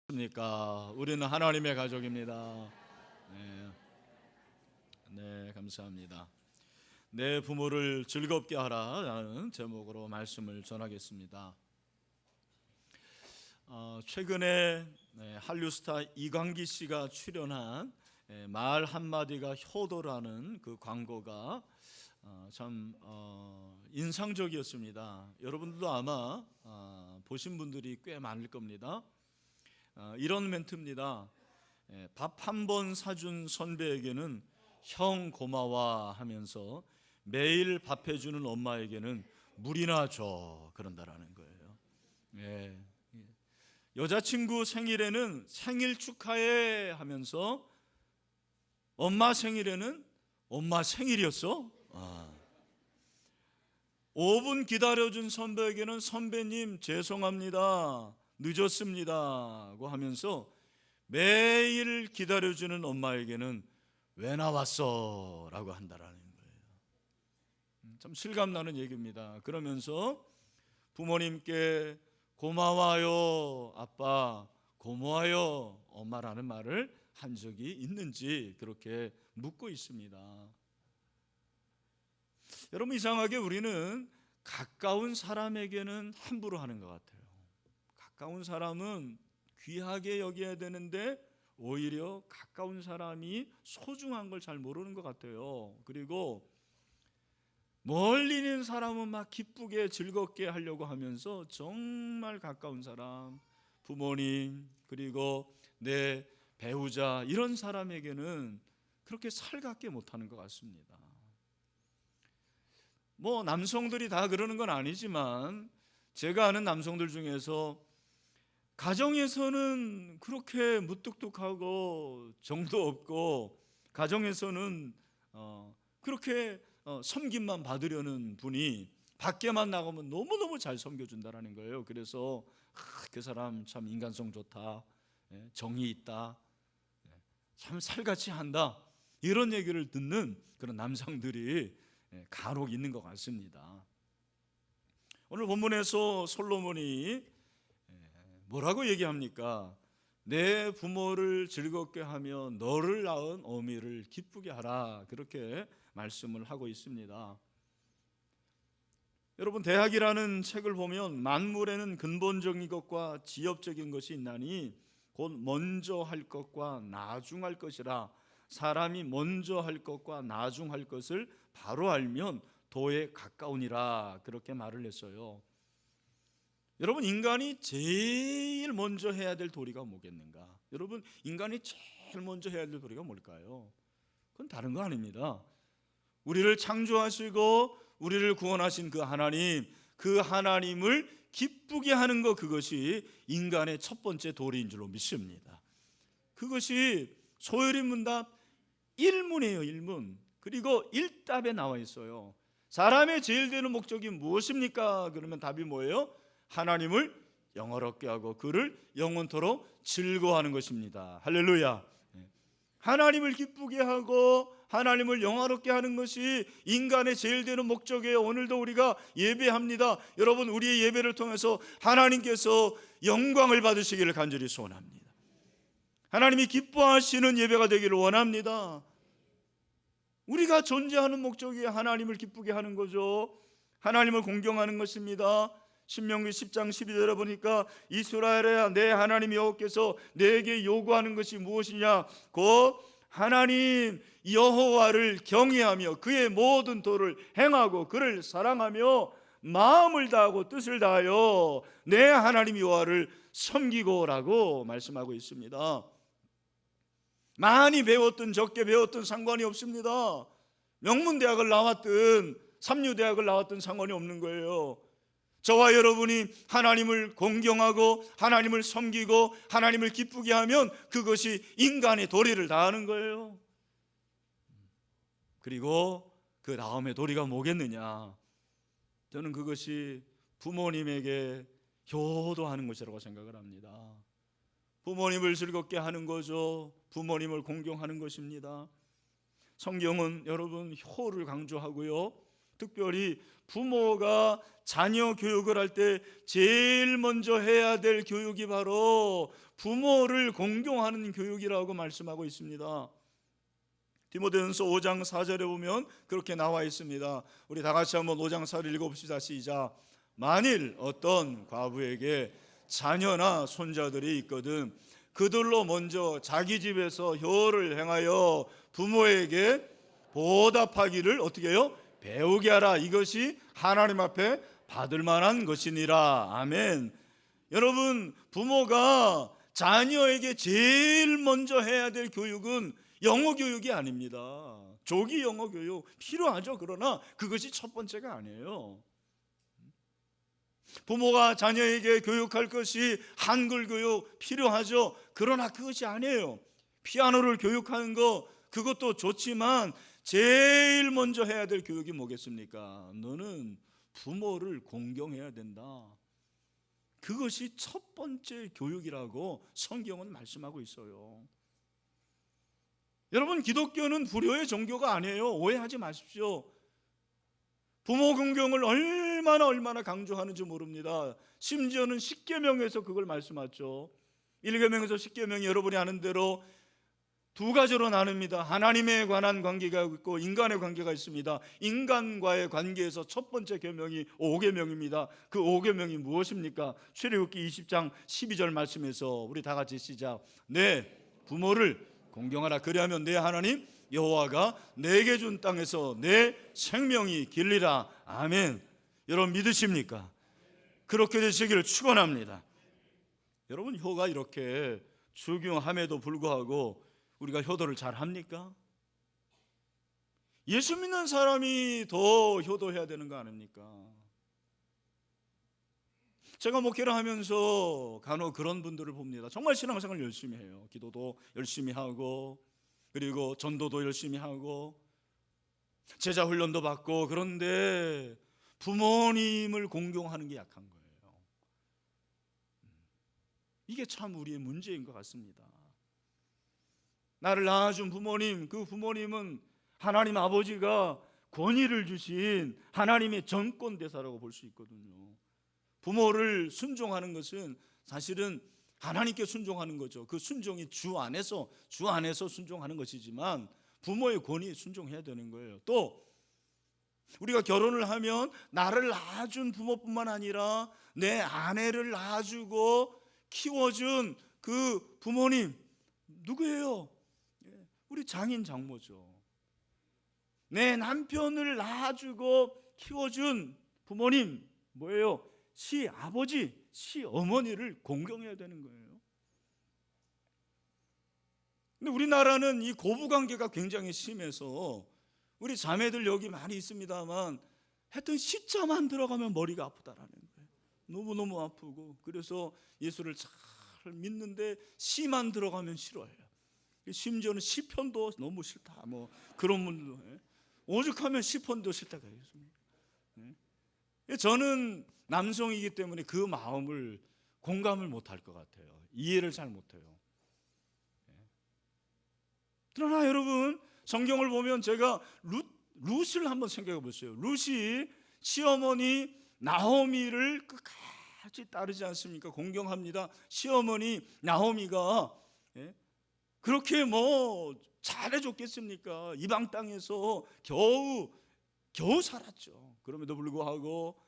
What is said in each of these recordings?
그러니까 우리는 하나님의 가족입니다. 네, 네, 감사합니다. 내 부모를 즐겁게 하라라는 제목으로 말씀을 전하겠습니다. 최근에 한류스타 이광기 씨가 출연한 말 한마디가 효도라는 그 광고가 참 인상적이었습니다. 여러분들도 아마 보신 분들이 꽤 많을 겁니다. 이런 멘트입니다. 밥 한 번 사준 선배에게는 형 고마워 하면서 매일 밥 해주는 엄마에게는 물이나 줘, 그런다라는 거예요. 여자친구 생일에는 생일 축하해 하면서 엄마 생일에는 엄마 생일이었어? 5분 기다려준 선배에게는 선배님 죄송합니다, 늦었습니다 고 하면서 매일 기다려주는 엄마에게는 왜 나왔어? 라고 한다라는 거예요. 참 실감나는 얘기입니다. 그러면서 부모님께 고마워요 아빠, 고마워요 엄마라는 말을 한 적이 있는지 그렇게 묻고 있습니다. 여러분, 이상하게 우리는 가까운 사람에게는 함부로 하는 것 같아요. 가까운 사람은 귀하게 여겨야 되는데 오히려 가까운 사람이 소중한 걸 잘 모르는 것 같아요. 그리고 멀리 있는 사람은 막 기쁘게 즐겁게 하려고 하면서 정말 가까운 사람, 부모님, 그리고 내 배우자, 이런 사람에게는 그렇게 살갑게 못하는 것 같습니다. 뭐 남성들이 다 그러는 건 아니지만 제가 아는 남성들 중에서 가정에서는 그렇게 무뚝뚝하고 정도 없고 가정에서는 그렇게 섬김만 받으려는 분이 밖에만 나가면 너무너무 잘 섬겨준다는 거예요. 그래서 그 사람 참 인간성 좋다, 정이 있다, 참 살같이 한다, 이런 얘기를 듣는 그런 남성들이 간혹 있는 것 같습니다. 오늘 본문에서 솔로몬이 뭐라고 얘기합니까? 내 부모를 즐겁게 하며 너를 낳은 어미를 기쁘게 하라, 그렇게 말씀을 하고 있습니다. 여러분, 대학이라는 책을 보면 만물에는 근본적인 것과 지엽적인 것이 있나니 곧 먼저 할 것과 나중할 것이라. 사람이 먼저 할 것과 나중할 것을 바로 알면 도에 가까우니라, 그렇게 말을 했어요. 여러분, 인간이 제일 먼저 해야 될 도리가 뭐겠는가? 여러분, 인간이 제일 먼저 해야 될 도리가 뭘까요? 그건 다른 거 아닙니다. 우리를 창조하시고 우리를 구원하신 그 하나님, 그 하나님을 기쁘게 하는 것, 그것이 인간의 첫 번째 도리인 줄로 믿습니다. 그것이 소요리 문답 1문이에요. 1문. 그리고 1답에 나와 있어요. 사람의 제일 되는 목적이 무엇입니까? 그러면 답이 뭐예요? 하나님을 영화롭게 하고 그를 영원토록 즐거워하는 것입니다. 할렐루야. 하나님을 기쁘게 하고 하나님을 영화롭게 하는 것이 인간의 제일 되는 목적이에요. 오늘도 우리가 예배합니다. 여러분, 우리의 예배를 통해서 하나님께서 영광을 받으시기를 간절히 소원합니다. 하나님이 기뻐하시는 예배가 되기를 원합니다. 우리가 존재하는 목적이 하나님을 기쁘게 하는 거죠. 하나님을 공경하는 것입니다. 신명기 10장 12절에 보니까 이스라엘아, 내 하나님 여호와께서 내게 요구하는 것이 무엇이냐? 곧 하나님 여호와를 경외하며 그의 모든 도를 행하고 그를 사랑하며 마음을 다하고 뜻을 다하여 내 하나님 여호와를 섬기고라고 말씀하고 있습니다. 많이 배웠든 적게 배웠든 상관이 없습니다. 명문대학을 나왔든 삼류대학을 나왔든 상관이 없는 거예요. 저와 여러분이 하나님을 공경하고 하나님을 섬기고 하나님을 기쁘게 하면 그것이 인간의 도리를 다하는 거예요. 그리고 그 다음에 도리가 뭐겠느냐? 저는 그것이 부모님에게 효도하는 것이라고 생각을 합니다. 부모님을 즐겁게 하는 거죠. 부모님을 공경하는 것입니다. 성경은 여러분 효를 강조하고요, 특별히 부모가 자녀 교육을 할 때 제일 먼저 해야 될 교육이 바로 부모를 공경하는 교육이라고 말씀하고 있습니다. 디모데전서 5장 4절에 보면 그렇게 나와 있습니다. 우리 다 같이 한번 5장 4절 읽어봅시다. 시작. 만일 어떤 과부에게 자녀나 손자들이 있거든 그들로 먼저 자기 집에서 효를 행하여 부모에게 보답하기를 어떻게 해요? 배우게 하라. 이것이 하나님 앞에 받을 만한 것이니라. 아멘. 여러분, 부모가 자녀에게 제일 먼저 해야 될 교육은 영어 교육이 아닙니다. 조기 영어 교육 필요하죠. 그러나 그것이 첫 번째가 아니에요. 부모가 자녀에게 교육할 것이 한글 교육 필요하죠. 그러나 그것이 아니에요. 피아노를 교육하는 거 그것도 좋지만 제일 먼저 해야 될 교육이 뭐겠습니까? 너는 부모를 공경해야 된다. 그것이 첫 번째 교육이라고 성경은 말씀하고 있어요. 여러분, 기독교는 불효의 종교가 아니에요. 오해하지 마십시오. 부모 공경을 얼마나 강조하는지 모릅니다. 심지어는 십계명에서 그걸 말씀하죠. 1계명에서 10계명이 여러분이 아는 대로 두 가지로 나눕니다. 하나님에 관한 관계가 있고 인간의 관계가 있습니다. 인간과의 관계에서 첫 번째 계명이 5계명입니다. 그 5계명이 무엇입니까? 출애굽기 20장 12절 말씀에서 우리 다 같이 시작. 내 부모를 공경하라. 그리하면 내 하나님 여호와가 내게 준 땅에서 내 생명이 길리라. 아멘. 여러분 믿으십니까? 그렇게 되시기를 축원합니다. 여러분, 효가 이렇게 중요함에도 불구하고 우리가 효도를 잘 합니까? 예수 믿는 사람이 더 효도해야 되는 거 아닙니까? 제가 목회를 하면서 간혹 그런 분들을 봅니다. 정말 신앙생활 열심히 해요. 기도도 열심히 하고 그리고 전도도 열심히 하고 제자 훈련도 받고, 그런데 부모님을 공경하는 게 약한 거예요. 이게 참 우리의 문제인 것 같습니다. 나를 낳아준 부모님, 그 부모님은 하나님 아버지가 권위를 주신 하나님의 정권대사라고 볼 수 있거든요. 부모를 순종하는 것은 사실은 하나님께 순종하는 거죠. 그 순종이 주 안에서 순종하는 것이지만 부모의 권위에 순종해야 되는 거예요. 또 우리가 결혼을 하면 나를 낳아준 부모뿐만 아니라 내 아내를 낳아주고 키워준 그 부모님 누구예요? 우리 장인 장모죠. 내 남편을 낳아주고 키워준 부모님 뭐예요? 시아버지, 시어머니를 공경해야 되는 거예요. 근데 우리나라는 이 고부관계가 굉장히 심해서 우리 자매들 여기 많이 있습니다만 하여튼 시자만 들어가면 머리가 아프다라는 거예요. 너무너무 아프고, 그래서 예수를 잘 믿는데 시만 들어가면 싫어해요. 심지어는 시편도 너무 싫다 뭐 그런 분들도, 오죽하면 시편도 싫다고 하겠습니까? 저는 남성이기 때문에 그 마음을 공감을 못할 것 같아요. 이해를 잘 못해요. 그러나 여러분, 성경을 보면 제가 룻을 한번 생각해 보세요. 룻이 시어머니 나오미를 끝까지 따르지 않습니까? 공경합니다. 시어머니 나오미가 그렇게 뭐 잘해줬겠습니까? 이방 땅에서 겨우 살았죠. 그럼에도 불구하고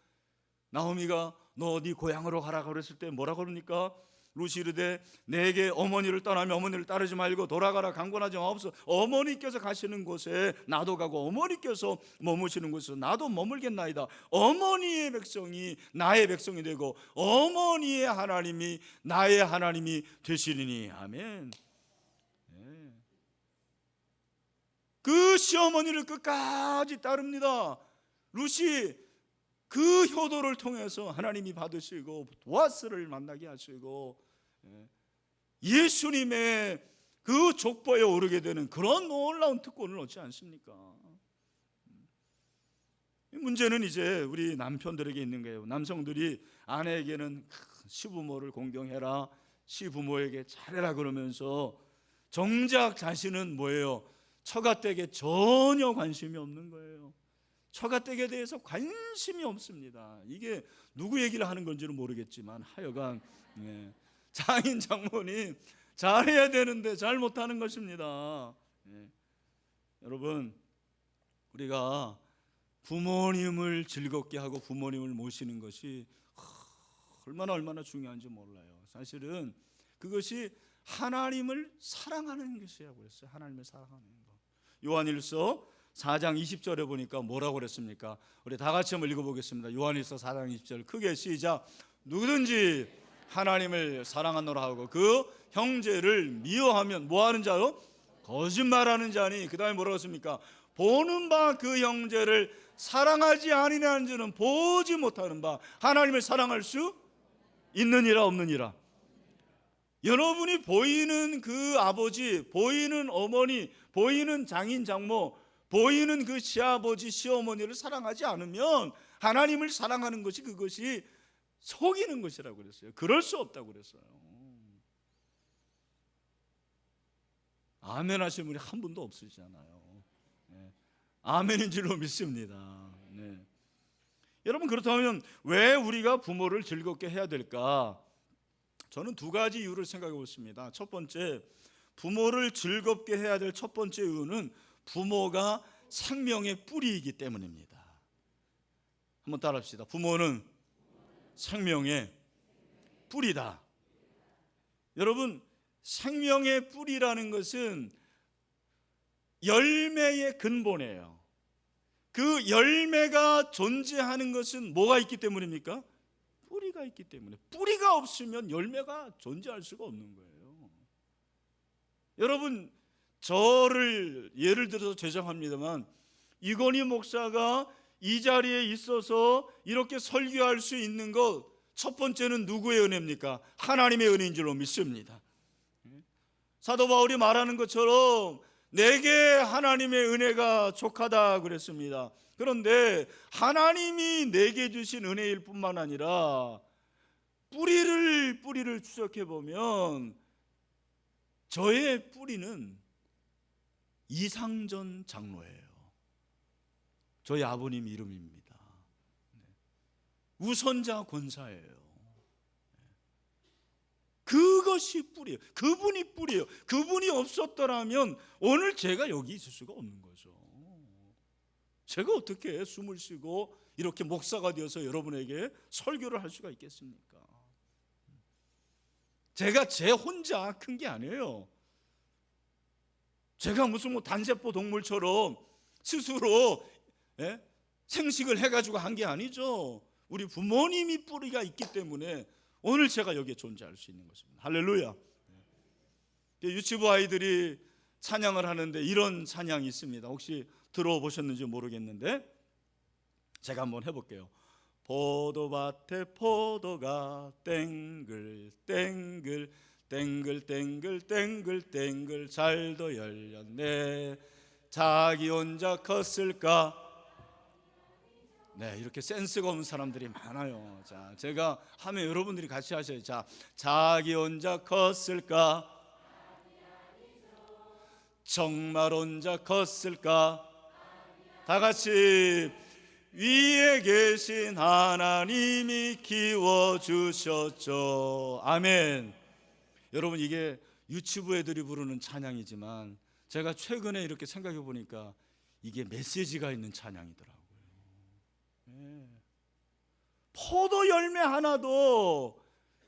나오미가 너 네 고향으로 가라 그랬을 때 뭐라 그럽니까? 룻이 이르되 내게 어머니를 떠나면 어머니를 따르지 말고 돌아가라 강권하지 마옵소서. 어머니께서 가시는 곳에 나도 가고 어머니께서 머무시는 곳에서 나도 머물겠나이다. 어머니의 백성이 나의 백성이 되고 어머니의 하나님이 나의 하나님이 되시리니. 아멘. 그 시어머니를 끝까지 따릅니다. 룻이 그 효도를 통해서 하나님이 받으시고 보아스를 만나게 하시고 예수님의 그 족보에 오르게 되는 그런 놀라운 특권을 얻지 않습니까? 문제는 이제 우리 남편들에게 있는 거예요. 남성들이 아내에게는 시부모를 공경해라, 시부모에게 잘해라 그러면서 정작 자신은 뭐예요? 처가댁에 전혀 관심이 없는 거예요. 처가댁에 대해서 관심이 없습니다. 이게 누구 얘기를 하는 건지는 모르겠지만 하여간 장인 장모님 잘해야 되는데 잘 못하는 것입니다. 여러분, 우리가 부모님을 즐겁게 하고 부모님을 모시는 것이 얼마나 중요한지 몰라요. 사실은 그것이 하나님을 사랑하는 것이라고 그랬어요. 하나님을 사랑하는 것. 요한일서 4장 20절에 보니까 뭐라고 그랬습니까? 우리 다 같이 한번 읽어보겠습니다. 요한일서 4장 20절 크게 시작. 누구든지 하나님을 사랑하노라 하고 그 형제를 미워하면 뭐하는 자요? 거짓말하는 자니. 그 다음에 뭐라고 했습니까? 보는 바 그 형제를 사랑하지 아니하는 자는 보지 못하는 바 하나님을 사랑할 수 있느니라 없느니라. 여러분이 보이는 그 아버지, 보이는 어머니, 보이는 장인 장모, 보이는 그 시아버지 시어머니를 사랑하지 않으면 하나님을 사랑하는 것이 그것이 속이는 것이라고 그랬어요. 그럴 수 없다고 그랬어요. 아멘 하시는 분이 한 분도 없으시잖아요. 아멘인 줄로 믿습니다. 여러분, 그렇다면 왜 우리가 부모를 즐겁게 해야 될까? 저는 두 가지 이유를 생각해 보습니다. 첫 번째, 부모를 즐겁게 해야 될 첫 번째 이유는 부모가 생명의 뿌리이기 때문입니다. 한번 따라합시다. 부모는 생명의 뿌리다. 여러분, 생명의 뿌리라는 것은 열매의 근본이에요. 그 열매가 존재하는 것은 뭐가 있기 때문입니까? 뿌리가 있기 때문에. 뿌리가 없으면 열매가 존재할 수가 없는 거예요. 여러분, 저를 예를 들어서 죄송합니다만 이건희 목사가 이 자리에 있어서 이렇게 설교할 수 있는 것, 첫 번째는 누구의 은혜입니까? 하나님의 은혜인 줄로 믿습니다. 사도 바울이 말하는 것처럼 내게 하나님의 은혜가 족하다 그랬습니다. 그런데 하나님이 내게 주신 은혜일 뿐만 아니라 뿌리를 추적해 보면 저의 뿌리는 이상전 장로예요. 저희 아버님 이름입니다. 우선자 권사예요. 그것이 뿌리예요. 그분이 뿌리예요. 그분이 없었더라면 오늘 제가 여기 있을 수가 없는 거죠. 제가 어떻게 숨을 쉬고 이렇게 목사가 되어서 여러분에게 설교를 할 수가 있겠습니까? 제가 제 혼자 큰 게 아니에요. 제가 무슨 단세포 동물처럼 스스로 생식을 해가지고 한 게 아니죠. 우리 부모님이 뿌리가 있기 때문에 오늘 제가 여기에 존재할 수 있는 것입니다. 할렐루야. 유치부 아이들이 찬양을 하는데 이런 찬양이 있습니다. 혹시 들어보셨는지 모르겠는데 제가 한번 해볼게요. 포도밭에 포도가 땡글 땡글 잘도 열렸네. 자기 혼자 컸을까? 네, 이렇게 센스가 없는 사람들이 많아요. 자, 제가 하면 여러분들이 같이 하셔요. 자, 자기 혼자 컸을까? 정말 혼자 컸을까? 다 같이 위에 계신 하나님이 키워주셨죠. 아멘. 여러분, 이게 유치부 애들이 부르는 찬양이지만 제가 최근에 이렇게 생각해 보니까 이게 메시지가 있는 찬양이더라고요. 포도 열매 하나도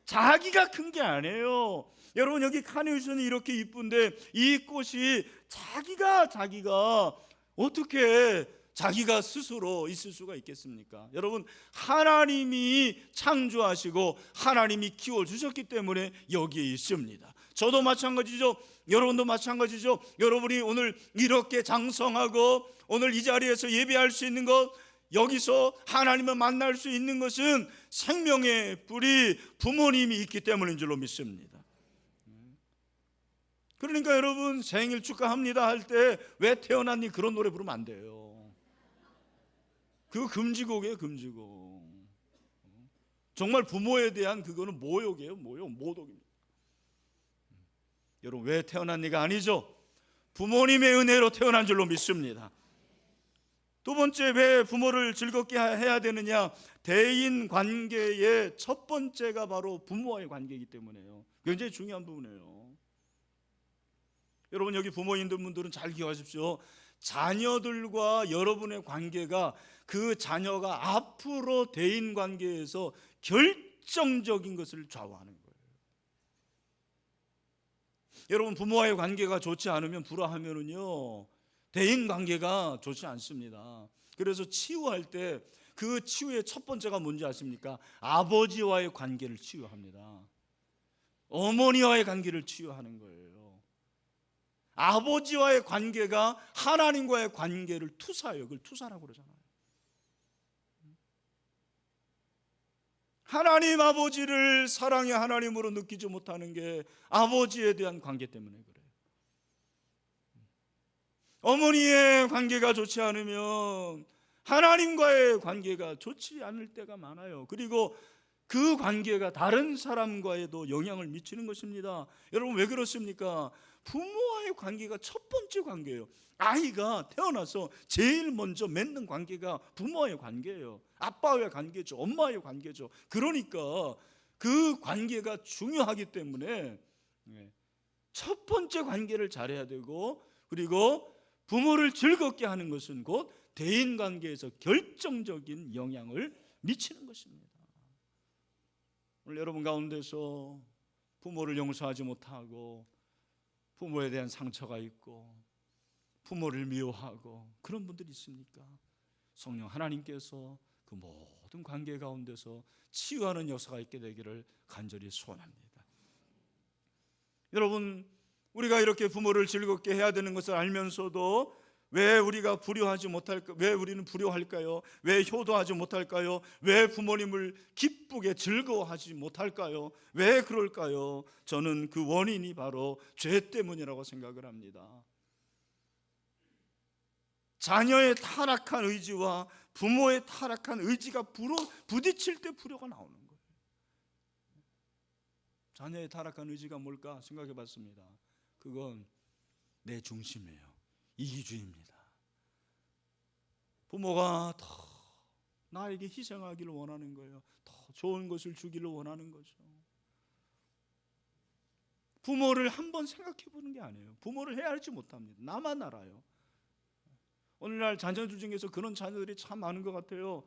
자기가 큰 게 아니에요. 여러분, 여기 카네이션이 이렇게 이쁜데 이 꽃이 자기가 어떻게 자기가 스스로 있을 수가 있겠습니까? 여러분, 하나님이 창조하시고 하나님이 키워주셨기 때문에 여기에 있습니다. 저도 마찬가지죠. 여러분도 마찬가지죠. 여러분이 오늘 이렇게 장성하고 오늘 이 자리에서 예배할 수 있는 것, 여기서 하나님을 만날 수 있는 것은 생명의 뿌리 부모님이 있기 때문인 줄로 믿습니다. 그러니까 여러분, 생일 축하합니다 할 때 왜 태어났니 그런 노래 부르면 안 돼요. 그거 금지곡이에요. 금지곡. 정말 부모에 대한 그거는 모욕이에요. 모독입니다. 여러분, 왜 태어났니가 아니죠. 부모님의 은혜로 태어난 줄로 믿습니다. 두 번째, 왜 부모를 즐겁게 해야 되느냐? 대인 관계의 첫 번째가 바로 부모와의 관계이기 때문에요. 굉장히 중요한 부분이에요. 여러분, 여기 부모님들 분들은 잘 기억하십시오. 자녀들과 여러분의 관계가 그 자녀가 앞으로 대인 관계에서 결정적인 것을 좌우하는 거예요. 여러분, 부모와의 관계가 좋지 않으면, 불화하면은요, 대인 관계가 좋지 않습니다. 그래서 치유할 때 그 치유의 첫 번째가 뭔지 아십니까? 아버지와의 관계를 치유합니다. 어머니와의 관계를 치유하는 거예요. 아버지와의 관계가 하나님과의 관계를 투사해요. 그걸 투사라고 그러잖아요. 하나님 아버지를 사랑의 하나님으로 느끼지 못하는 게 아버지에 대한 관계 때문에 그래요. 어머니의 관계가 좋지 않으면 하나님과의 관계가 좋지 않을 때가 많아요. 그리고 그 관계가 다른 사람과에도 영향을 미치는 것입니다. 여러분, 왜 그렇습니까? 부모와의 관계가 첫 번째 관계예요. 아이가 태어나서 제일 먼저 맺는 관계가 부모와의 관계예요. 아빠와의 관계죠. 엄마와의 관계죠. 그러니까 그 관계가 중요하기 때문에 첫 번째 관계를 잘해야 되고, 그리고 부모를 즐겁게 하는 것은 곧 대인관계에서 결정적인 영향을 미치는 것입니다. 오늘 여러분 가운데서 부모를 용서하지 못하고 부모에 대한 상처가 있고 부모를 미워하고 그런 분들이 있습니까? 성령 하나님께서 그 모든 관계 가운데서 치유하는 역사가 있게 되기를 간절히 소원합니다. 여러분, 우리가 이렇게 부모를 즐겁게 해야 되는 것을 알면서도 왜 우리가 불효하지 못할까? 왜 우리는 불효할까요? 왜 효도하지 못할까요? 왜 부모님을 기쁘게 즐거워하지 못할까요? 왜 그럴까요? 저는 그 원인이 바로 죄 때문이라고 생각을 합니다. 자녀의 타락한 의지와 부모의 타락한 의지가 부딪힐 때 불효가 나오는 거예요. 자녀의 타락한 의지가 뭘까 생각해 봤습니다. 그건 내 중심이에요. 이기주의입니다. 부모가 더 나에게 희생하기를 원하는 거예요. 더 좋은 것을 주기를 원하는 거죠. 부모를 한번 생각해 보는 게 아니에요. 부모를 헤아리지 못합니다. 나만 알아요. 오늘날 자녀들 중에서 그런 자녀들이 참 많은 것 같아요.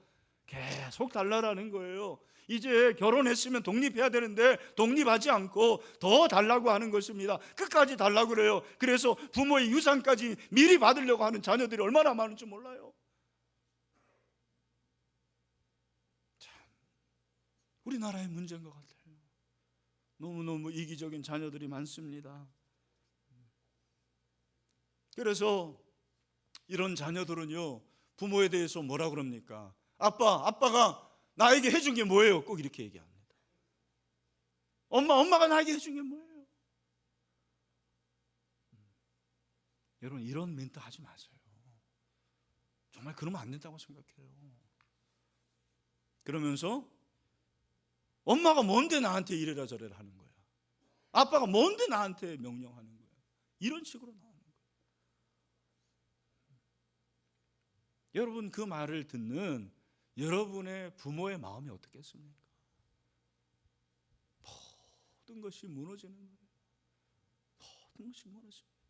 계속 달라라는 거예요. 이제 결혼했으면 독립해야 되는데 독립하지 않고 더 달라고 하는 것입니다. 끝까지 달라고 그래요. 그래서 부모의 유산까지 미리 받으려고 하는 자녀들이 얼마나 많은지 몰라요. 참, 우리나라의 문제인 것 같아요. 너무너무 이기적인 자녀들이 많습니다. 그래서 이런 자녀들은요, 부모에 대해서 뭐라 그럽니까? 아빠가 나에게 해준 게 뭐예요? 꼭 이렇게 얘기합니다. 엄마가 나에게 해준 게 뭐예요? 여러분, 이런 멘트 하지 마세요. 정말 그러면 안 된다고 생각해요. 그러면서 엄마가 뭔데 나한테 이래라 저래라 하는 거야. 아빠가 뭔데 나한테 명령하는 거야. 이런 식으로 나오는 거예요. 여러분, 그 말을 듣는 여러분의 부모의 마음이 어떻겠습니까? 모든 것이 무너지는 거예요. 모든 것이 무너집니다.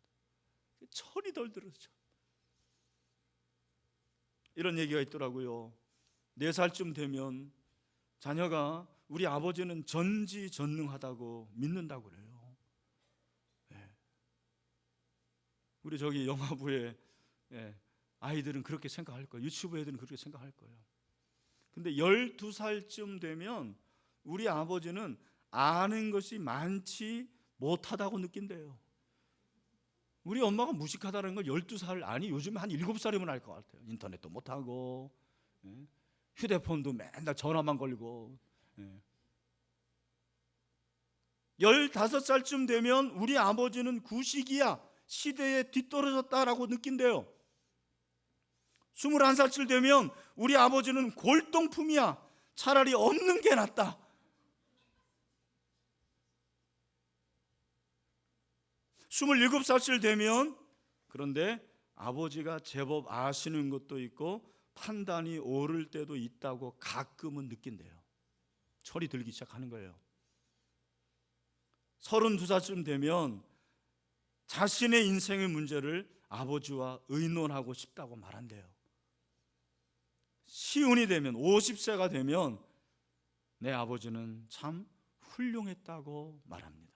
철이 덜 들어죠. 이런 얘기가 있더라고요. 4살쯤 되면 자녀가 우리 아버지는 전지전능하다고 믿는다고 그래요. 네. 우리 저기 영화부에 아이들은 그렇게 생각할 거예요. 유치부 애들은 그렇게 생각할 거예요. 근데 12살쯤 되면 우리 아버지는 아는 것이 많지 못하다고 느낀대요. 우리 엄마가 무식하다는 걸 12살, 아니 요즘에 한 7살이면 알 것 같아요. 인터넷도 못하고 휴대폰도 맨날 전화만 걸고. 15살쯤 되면 우리 아버지는 구식이야, 시대에 뒤떨어졌다라고 느낀대요. 21살쯤 되면 우리 아버지는 골동품이야, 차라리 없는 게 낫다. 27살쯤 되면 그런데 아버지가 제법 아시는 것도 있고 판단이 옳을 때도 있다고 가끔은 느낀대요. 철이 들기 시작하는 거예요. 32살쯤 되면 자신의 인생의 문제를 아버지와 의논하고 싶다고 말한대요. 시운이 되면 50세가 되면 내 아버지는 참 훌륭했다고 말합니다.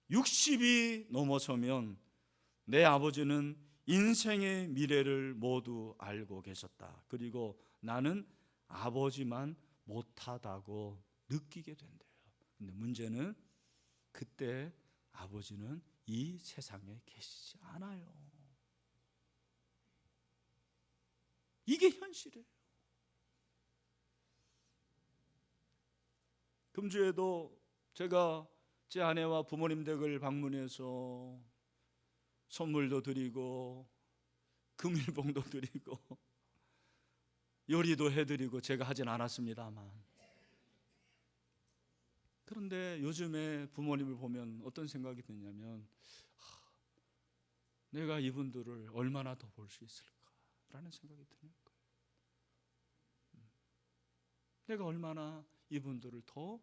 60이 넘어서면 내 아버지는 인생의 미래를 모두 알고 계셨다. 그리고 나는 아버지만 못하다고 느끼게 된대요. 근데 문제는 그때 아버지는 이 세상에 계시지 않아요. 이게 현실이에요. 금주에도 제가 제 아내와 부모님 댁을 방문해서 선물도 드리고 금일봉도 드리고 요리도 해드리고 제가 하진 않았습니다만, 그런데 요즘에 부모님을 보면 어떤 생각이 드냐면 내가 이분들을 얼마나 더 볼 수 있을까라는 생각이 드는 거예요. 내가 얼마나 이분들을 더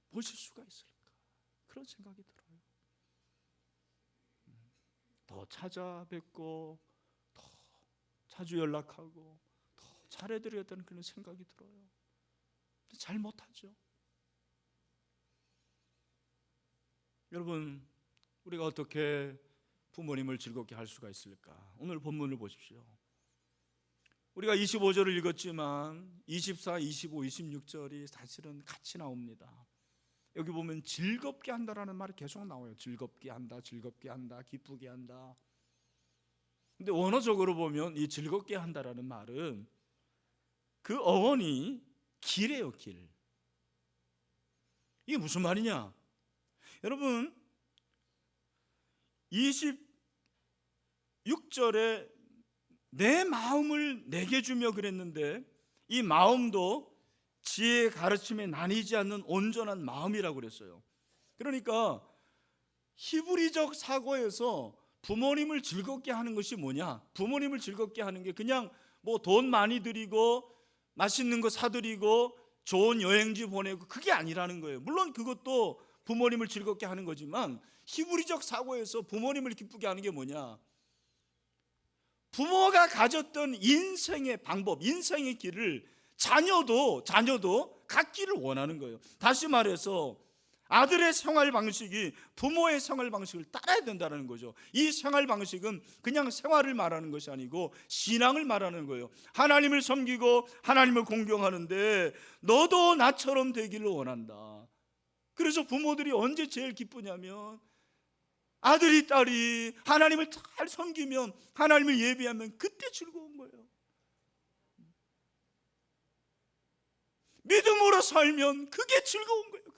보실 수가 있을까, 그런 생각이 들어요. 더 찾아뵙고 더 자주 연락하고 더 잘해드려야겠다는 그런 생각이 들어요. 근데 잘 못하죠. 여러분, 우리가 어떻게 부모님을 즐겁게 할 수가 있을까? 오늘 본문을 보십시오. 우리가 25절을 읽었지만 24, 25, 26절이 사실은 같이 나옵니다. 여기 보면 즐겁게 한다라는 말이 계속 나와요. 즐겁게 한다, 즐겁게 한다, 기쁘게 한다. 근데 원어적으로 보면 이 즐겁게 한다라는 말은 그 어원이 길이에요, 길. 이게 무슨 말이냐? 여러분, 26절에 내 마음을 내게 주며 그랬는데 이 마음도 지혜의 가르침에 나뉘지 않는 온전한 마음이라고 그랬어요. 그러니까 히브리적 사고에서 부모님을 즐겁게 하는 것이 뭐냐? 부모님을 즐겁게 하는 게 그냥 뭐 돈 많이 드리고 맛있는 거 사드리고 좋은 여행지 보내고 그게 아니라는 거예요. 물론 그것도 부모님을 즐겁게 하는 거지만 히브리적 사고에서 부모님을 기쁘게 하는 게 뭐냐? 부모가 가졌던 인생의 방법, 인생의 길을 자녀도 갖기를 원하는 거예요. 다시 말해서 아들의 생활 방식이 부모의 생활 방식을 따라야 된다는 거죠. 이 생활 방식은 그냥 생활을 말하는 것이 아니고 신앙을 말하는 거예요. 하나님을 섬기고 하나님을 공경하는데 너도 나처럼 되기를 원한다. 그래서 부모들이 언제 제일 기쁘냐면 아들이 딸이 하나님을 잘 섬기면, 하나님을 예배하면 그때 즐거운 거예요. 믿음으로 살면 그게 즐거운 거예요.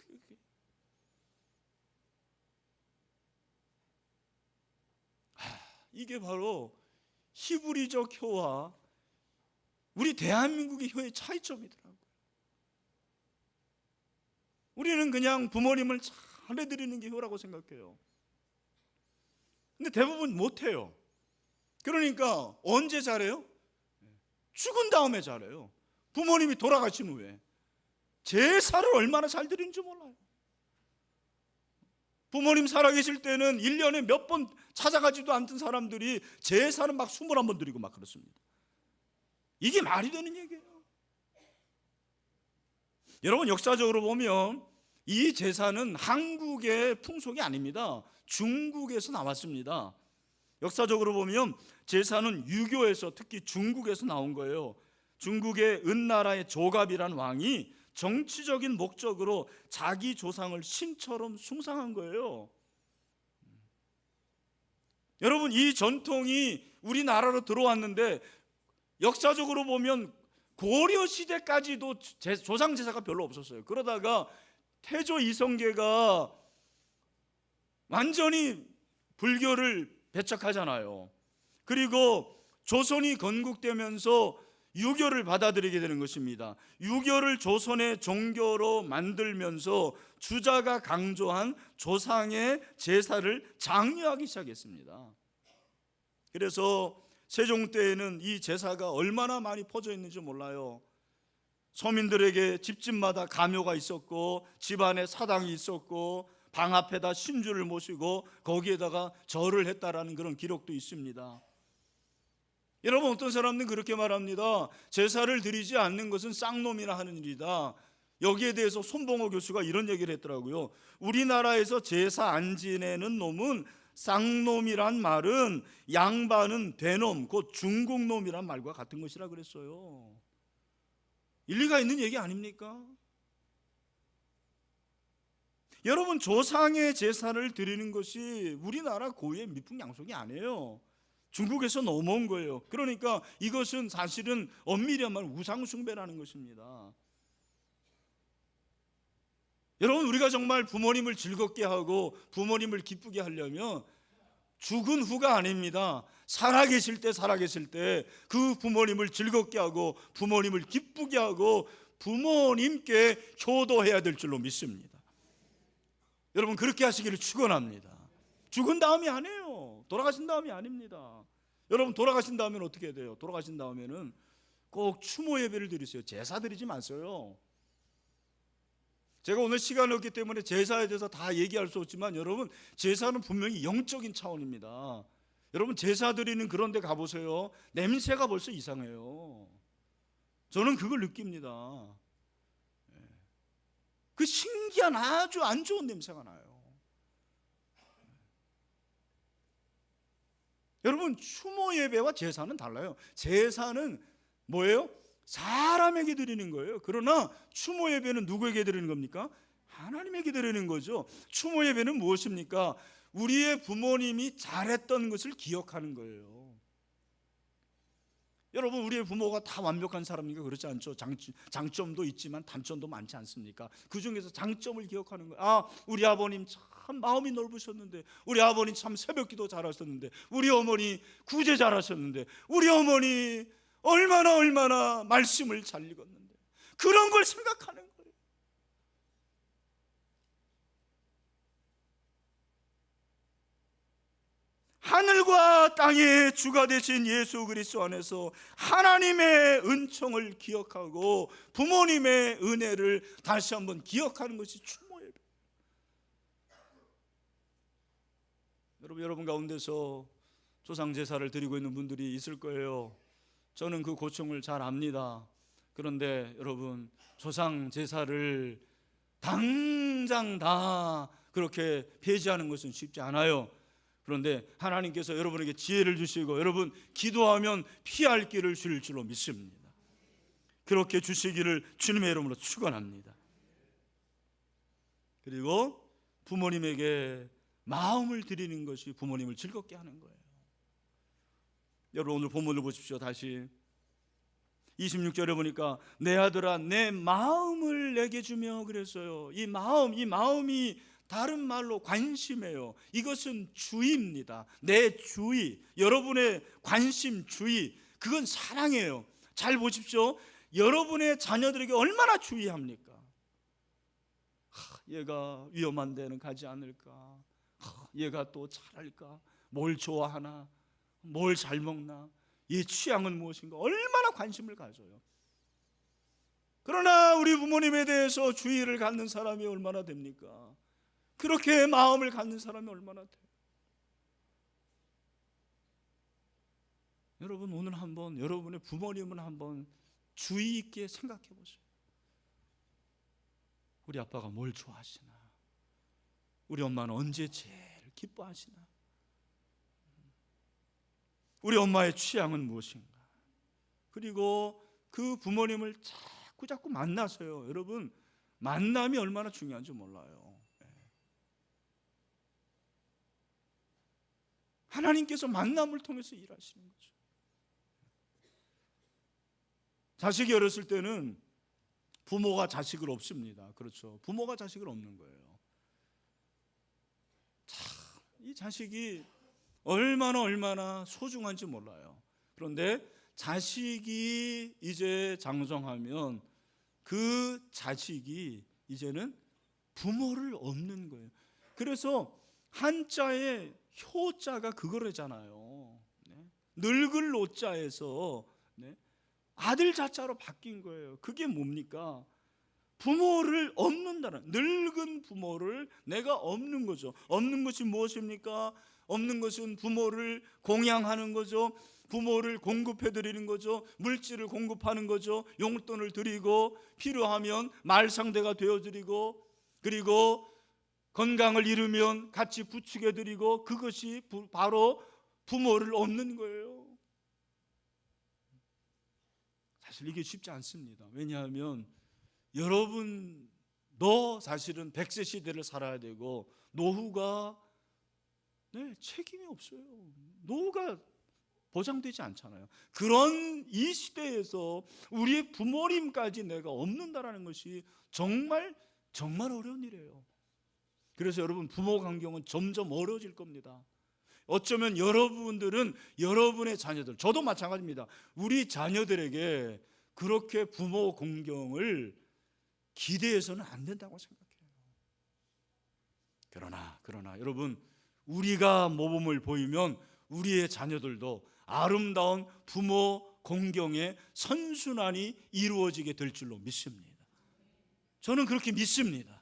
이게 바로 히브리적 효와 우리 대한민국의 효의 차이점이더라고요. 우리는 그냥 부모님을 잘해드리는 게 효라고 생각해요. 근데 대부분 못해요. 그러니까 언제 잘해요? 죽은 다음에 잘해요. 부모님이 돌아가신 후에. 제사를 얼마나 잘 드리는지 몰라요. 부모님 살아계실 때는 1년에 몇 번 찾아가지도 않던 사람들이 제사는 막 21번 드리고 막 그렇습니다. 이게 말이 되는 얘기예요. 여러분, 역사적으로 보면 이 제사는 한국의 풍속이 아닙니다. 중국에서 나왔습니다. 역사적으로 보면 제사는 유교에서, 특히 중국에서 나온 거예요. 중국의 은나라의 조갑이란 왕이 정치적인 목적으로 자기 조상을 신처럼 숭상한 거예요. 여러분, 이 전통이 우리나라로 들어왔는데 역사적으로 보면 고려 시대까지도 조상 제사가 별로 없었어요. 그러다가 태조 이성계가 완전히 불교를 배척하잖아요. 그리고 조선이 건국되면서 유교를 받아들이게 되는 것입니다. 유교를 조선의 종교로 만들면서 주자가 강조한 조상의 제사를 장려하기 시작했습니다. 그래서 세종 때에는 이 제사가 얼마나 많이 퍼져 있는지 몰라요. 서민들에게 집집마다 가묘가 있었고 집안에 사당이 있었고 방 앞에다 신주를 모시고 거기에다가 절을 했다라는 그런 기록도 있습니다. 여러분, 어떤 사람들은 그렇게 말합니다. 제사를 드리지 않는 것은 쌍놈이나 하는 일이다. 여기에 대해서 손봉호 교수가 이런 얘기를 했더라고요. 우리나라에서 제사 안 지내는 놈은 쌍놈이란 말은 양반은 되놈, 곧 중국놈이란 말과 같은 것이라 그랬어요. 일리가 있는 얘기 아닙니까? 여러분, 조상의 제사를 드리는 것이 우리나라 고유의 미풍양속이 아니에요. 중국에서 넘어온 거예요. 그러니까 이것은 사실은 엄밀히 말하면 우상숭배라는 것입니다. 여러분, 우리가 정말 부모님을 즐겁게 하고 부모님을 기쁘게 하려면 죽은 후가 아닙니다. 살아계실 때 그 부모님을 즐겁게 하고 부모님을 기쁘게 하고 부모님께 효도해야 될 줄로 믿습니다. 여러분, 그렇게 하시기를 축원합니다. 죽은 다음이 아니에요. 돌아가신 다음이 아닙니다. 여러분, 돌아가신 다음에는 어떻게 해야 돼요? 돌아가신 다음에는 꼭 추모 예배를 드리세요. 제사 드리지 마세요. 제가 오늘 시간이 없기 때문에 제사에 대해서 다 얘기할 수 없지만 여러분, 제사는 분명히 영적인 차원입니다. 여러분, 제사 드리는 그런 데 가보세요. 냄새가 벌써 이상해요. 저는 그걸 느낍니다. 그 신기한 아주 안 좋은 냄새가 나요. 여러분, 추모 예배와 제사는 달라요. 제사는 뭐예요? 사람에게 드리는 거예요. 그러나 추모 예배는 누구에게 드리는 겁니까? 하나님에게 드리는 거죠. 추모 예배는 무엇입니까? 우리의 부모님이 잘했던 것을 기억하는 거예요. 여러분, 우리의 부모가 다 완벽한 사람이니까 그렇지 않죠. 장점도 있지만 단점도 많지 않습니까? 그 중에서 장점을 기억하는 거예요. 아, 우리 아버님 참 마음이 넓으셨는데, 우리 아버님 참 새벽기도 잘하셨는데, 우리 어머니 구제 잘하셨는데, 우리 어머니 얼마나 말씀을 잘 읽었는데, 그런 걸 생각하는 거예요. 하늘과 땅의 주가 되신 예수 그리스도 안에서 하나님의 은총을 기억하고 부모님의 은혜를 다시 한번 기억하는 것이 추모예배. 여러분 가운데서 조상 제사를 드리고 있는 분들이 있을 거예요. 저는 그 고충을 잘 압니다. 그런데 여러분, 조상 제사를 당장 다 그렇게 폐지하는 것은 쉽지 않아요. 그런데 하나님께서 여러분에게 지혜를 주시고 여러분 기도하면 피할 길을 주실 줄로 믿습니다. 그렇게 주시기를 주님의 이름으로 축원합니다. 그리고 부모님에게 마음을 드리는 것이 부모님을 즐겁게 하는 거예요. 여러분, 오늘 본문을 보십시오. 다시 26절에 보니까 내 아들아 내 마음을 내게 주며 그랬어요. 이 마음이 다른 말로 관심이에요. 이것은 주의입니다. 내 주의, 여러분의 관심, 주의, 그건 사랑이에요. 잘 보십시오. 여러분의 자녀들에게 얼마나 주의합니까? 얘가 위험한 데는 가지 않을까? 얘가 또 잘할까? 뭘 좋아하나? 뭘 잘 먹나? 얘 취향은 무엇인가? 얼마나 관심을 가져요. 그러나 우리 부모님에 대해서 주의를 갖는 사람이 얼마나 됩니까? 그렇게 마음을 갖는 사람이 얼마나 돼요? 여러분, 오늘 한번 여러분의 부모님은 한번 주의 있게 생각해 보세요. 우리 아빠가 뭘 좋아하시나? 우리 엄마는 언제 제일 기뻐하시나? 우리 엄마의 취향은 무엇인가? 그리고 그 부모님을 자꾸 만나세요. 여러분, 만남이 얼마나 중요한지 몰라요. 하나님께서 만남을 통해서 일하시는 거죠. 자식이 어렸을 때는 부모가 자식을 없습니다. 그렇죠. 부모가 자식을 없는 거예요. 참, 이 자식이 얼마나 소중한지 몰라요. 그런데 자식이 이제 장성하면 그 자식이 이제는 부모를 얻는 거예요. 그래서 한자의 효자가 그거래잖아요. 네? 늙을 노자에서 아들 자자로 바뀐 거예요. 그게 뭡니까? 부모를 없는다는, 늙은 부모를 내가 없는 거죠. 없는 것이 무엇입니까? 없는 것은 부모를 공양하는 거죠. 부모를 공급해 드리는 거죠. 물질을 공급하는 거죠. 용돈을 드리고 필요하면 말상대가 되어 드리고, 그리고 건강을 잃으면 같이 부축해 드리고, 그것이 바로 부모를 얻는 거예요. 사실 이게 쉽지 않습니다. 왜냐하면 여러분도 사실은 100세 시대를 살아야 되고, 노후가 책임이 없어요. 노후가 보장되지 않잖아요. 그런 이 시대에서 우리의 부모님까지 내가 없는다라는 것이 정말 어려운 일이에요. 그래서 여러분, 부모 관계는 점점 어려워질 겁니다. 어쩌면 여러분들은 여러분의 자녀들, 저도 마찬가지입니다. 우리 자녀들에게 그렇게 부모 공경을 기대해서는 안 된다고 생각해요. 그러나 여러분, 우리가 모범을 보이면 우리의 자녀들도 아름다운 부모 공경의 선순환이 이루어지게 될 줄로 믿습니다. 저는 그렇게 믿습니다.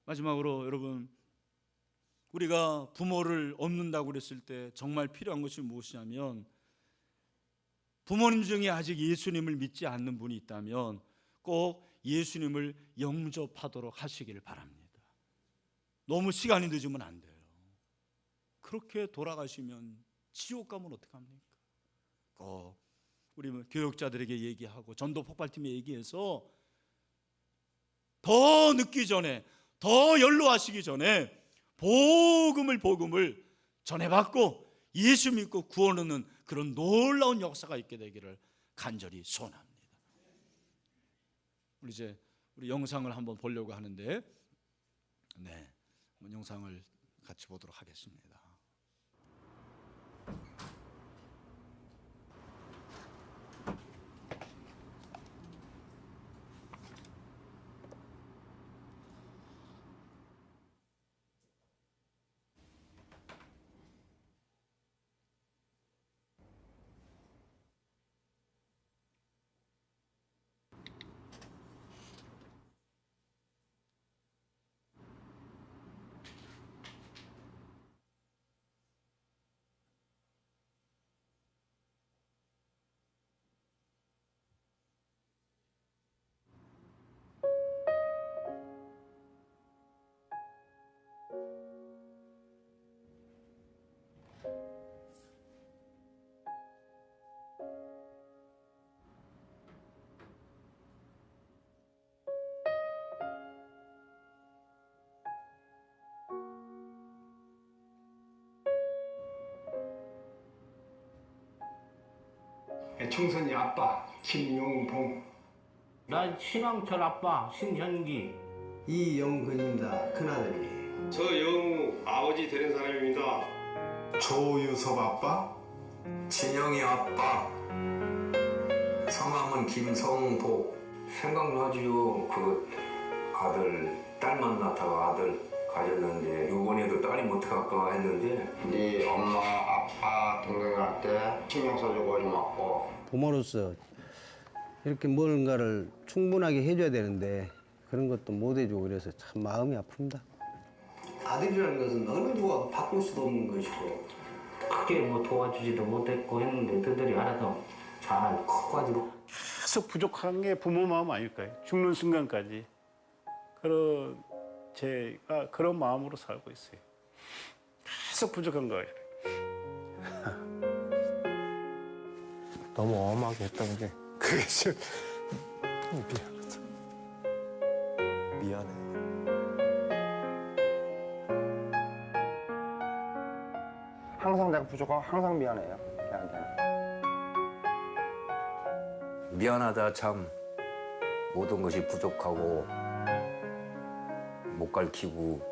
마지막으로 여러분, 우리가 부모를 얻는다고 그랬을 때 정말 필요한 것이 무엇이냐면, 부모님 중에 아직 예수님을 믿지 않는 분이 있다면 꼭 예수님을 영접하도록 하시기를 바랍니다. 너무 시간이 늦으면 안 돼요. 그렇게 돌아가시면 지옥 가면 어떡합니까? 꼭 우리 교육자들에게 얘기하고 전도 폭발팀에 얘기해서 더 늦기 전에, 더 연로하시기 전에 복음을 전해받고 예수 믿고 구원 얻는 그런 놀라운 역사가 있게 되기를 간절히 소원합니다. 우리 영상을 한번 보려고 하는데, 영상을 같이 보도록 하겠습니다. 충선이 아빠 김용봉, 난 신왕철 아빠 신현기. 이영근입니다. 큰아들이. 저 영우 아버지 되는 사람입니다. 조유섭 아빠, 진영이 아빠. 성함은 김성복. 생각나지요. 그 아들, 딸만 낳다가 아들 가졌는데 이번에도 딸이 못 갈까 했는데 네 엄마, 아빠, 동생한테 신경 써주고 이만고. 부모로서 이렇게 뭔가를 충분하게 해줘야 되는데 그런 것도 못 해주고 그래서 참 마음이 아픕니다. 아들이라는 것은 어느 누가 바꿀 수도 없는 것이고 크게 뭐 도와주지도 못했고 했는데 그들이 알아서 잘 커가지고 계속 부족한 게 부모 마음 아닐까요? 죽는 순간까지. 제가 그런 마음으로 살고 있어요. 계속 부족한 거예요. 너무 엄하게 했던 게 그게 좀 미안해. 항상 내가 부족하고 항상 미안해요. 걔한테는. 미안하다 참. 모든 것이 부족하고 못 가르치고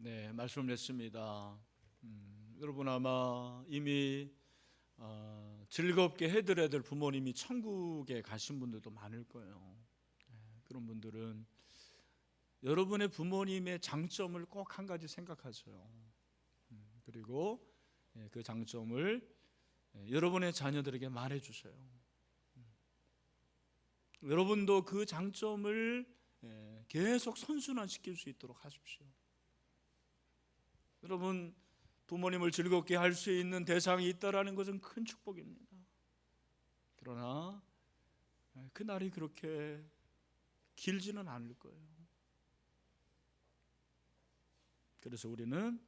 네, 말씀을 냈습니다. 여러분 아마 이미 즐겁게 해드려야 될 부모님이 천국에 가신 분들도 많을 거예요. 그런 분들은 여러분의 부모님의 장점을 꼭 한 가지 생각하세요. 그리고 그 장점을 여러분의 자녀들에게 말해주세요. 여러분도 그 장점을 계속 선순환시킬 수 있도록 하십시오. 여러분, 부모님을 즐겁게 할 수 있는 대상이 있다라는 것은 큰 축복입니다. 그러나 그날이 그렇게 길지는 않을 거예요. 그래서 우리는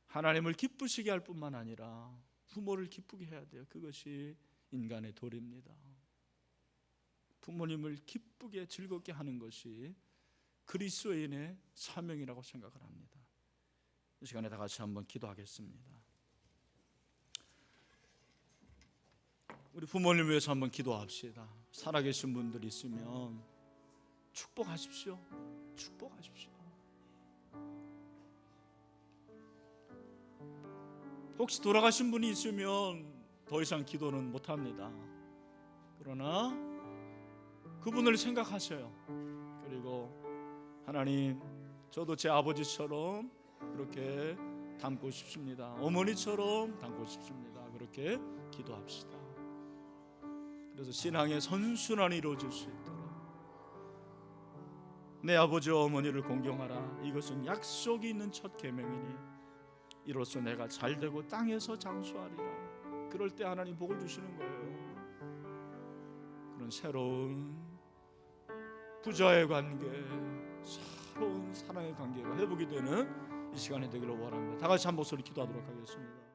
하나님을 기쁘시게 할 뿐만 아니라 부모를 기쁘게 해야 돼요. 그것이 인간의 도리입니다. 부모님을 기쁘게 즐겁게 하는 것이 그리스도인의 사명이라고 생각을 합니다. 이 시간에 다 같이 한번 기도하겠습니다. 우리 부모님 위해서 한번 기도합시다. 살아계신 분들 있으면 축복하십시오. 축복하십시오. 혹시 돌아가신 분이 있으면 더 이상 기도는 못합니다. 그러나 그분을 생각하세요. 그리고 하나님, 저도 제 아버지처럼 그렇게 닮고 싶습니다. 어머니처럼 닮고 싶습니다. 그렇게 기도합시다. 그래서 신앙의 선순환이 이루어질 수 있도록 내 아버지와 어머니를 공경하라. 이것은 약속이 있는 첫 계명이니 이로써 내가 잘되고 땅에서 장수하리라. 그럴 때 하나님 복을 주시는 거예요. 그런 새로운 부자의 관계, 새로운 사랑의 관계가 회복이 되는 이 시간이 되기를 원합니다. 다 같이 한 목소리 기도하도록 하겠습니다.